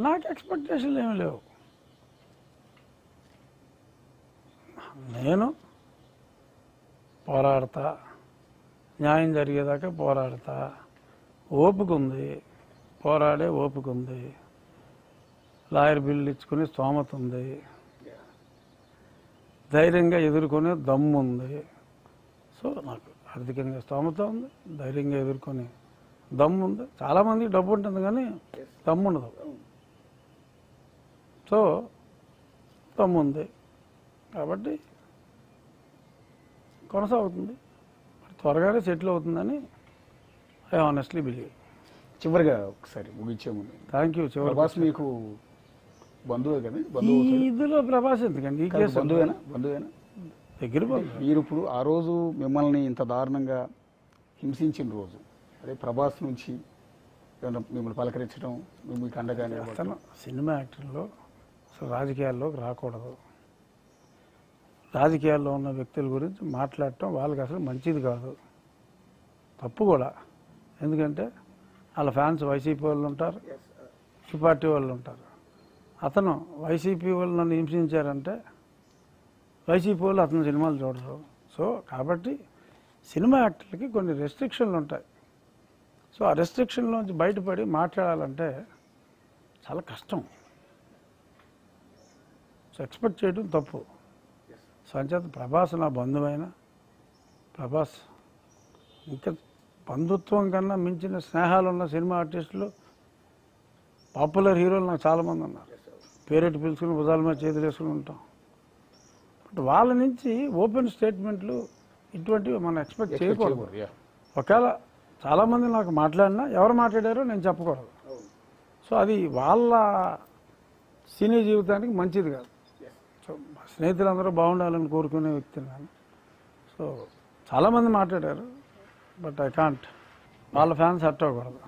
నాకు ఎక్స్పెక్టేషన్లు ఏమి లేవు. నేను పోరాడతా, న్యాయం జరిగేదాకా పోరాడతా, ఓపిక ఉంది, పోరాడే ఓపిక ఉంది, లాయర్ బిల్లు ఇచ్చుకునే స్తోమత ఉంది, ధైర్యంగా ఎదుర్కొనే దమ్ము ఉంది. సో నాకు ఆర్థికంగా స్తోమత ఉంది, ధైర్యంగా ఎదుర్కొనే దమ్ము ఉంది. చాలామందికి డబ్బు ఉంటుంది కానీ దమ్ము ఉండదు. సో దమ్ము ఉంది కాబట్టి కొనసాగుతుంది, త్వరగానే సెటిల్ అవుతుందని ఐ ఆనెస్ట్లీ బిలీవ్. చివరిగా ఒకసారి ముగించే ముందు, థ్యాంక్ యూ. ప్రభాస్ మీకు బంధువే కదా? ఇందులో ప్రభాస్ ఎందుకండి, ఈ కేసు బంధువేనా దగ్గర మీరు ఇప్పుడు ఆ రోజు మిమ్మల్ని ఇంత దారుణంగా హింసించిన రోజు, అదే ప్రభాస్ నుంచి ఏమన్నా మిమ్మల్ని పలకరించడం, మీకు అండగానే? అతను సినిమా యాక్టర్లో అసలు రాజకీయాల్లోకి రాకూడదు. రాజకీయాల్లో ఉన్న వ్యక్తుల గురించి మాట్లాడటం వాళ్ళకి అసలు మంచిది కాదు, తప్పు కూడా. ఎందుకంటే వాళ్ళ ఫ్యాన్స్ వైసీపీ వాళ్ళు ఉంటారు, ఈ పార్టీ వాళ్ళు ఉంటారు. అతను వైసీపీ వాళ్ళు నన్ను హింసించారంటే వైసీపీ వాళ్ళు అతని సినిమాలు చూడరు. సో కాబట్టి సినిమా యాక్టర్లకి కొన్ని రెస్ట్రిక్షన్లు ఉంటాయి. సో ఆ రెస్ట్రిక్షన్లోంచి బయటపడి మాట్లాడాలంటే చాలా కష్టం. సో ఎక్స్పెక్ట్ చేయడం తప్పు. సో అంచేత ప్రభాస్ నా బంధువైన, ప్రభాస్ ఇంకా బంధుత్వం కన్నా మించిన స్నేహాలు ఉన్న సినిమా ఆర్టిస్టులు, పాపులర్ హీరోలు నాకు చాలామంది ఉన్నారు. పేరెట్టి పిలుచుకుని భుజాల మీద చేతులు వేసుకుని ఉంటాం. బట్ వాళ్ళ నుంచి ఓపెన్ స్టేట్మెంట్లు ఇటువంటివి మనం ఎక్స్పెక్ట్ చేయకూడదు. ఒకవేళ చాలామంది నాకు మాట్లాడినా ఎవరు మాట్లాడారో నేను చెప్పకూడదు. సో అది వాళ్ళ సినీ జీవితానికి మంచిది కాదు. సో స్నేహితులందరూ బాగుండాలని కోరుకునే వ్యక్తిని నేను. సో చాలామంది మాట్లాడారు, బట్ ఐ కాంట్. వాళ్ళ ఫ్యాన్స్ హర్ట్ అవ్వకూడదు.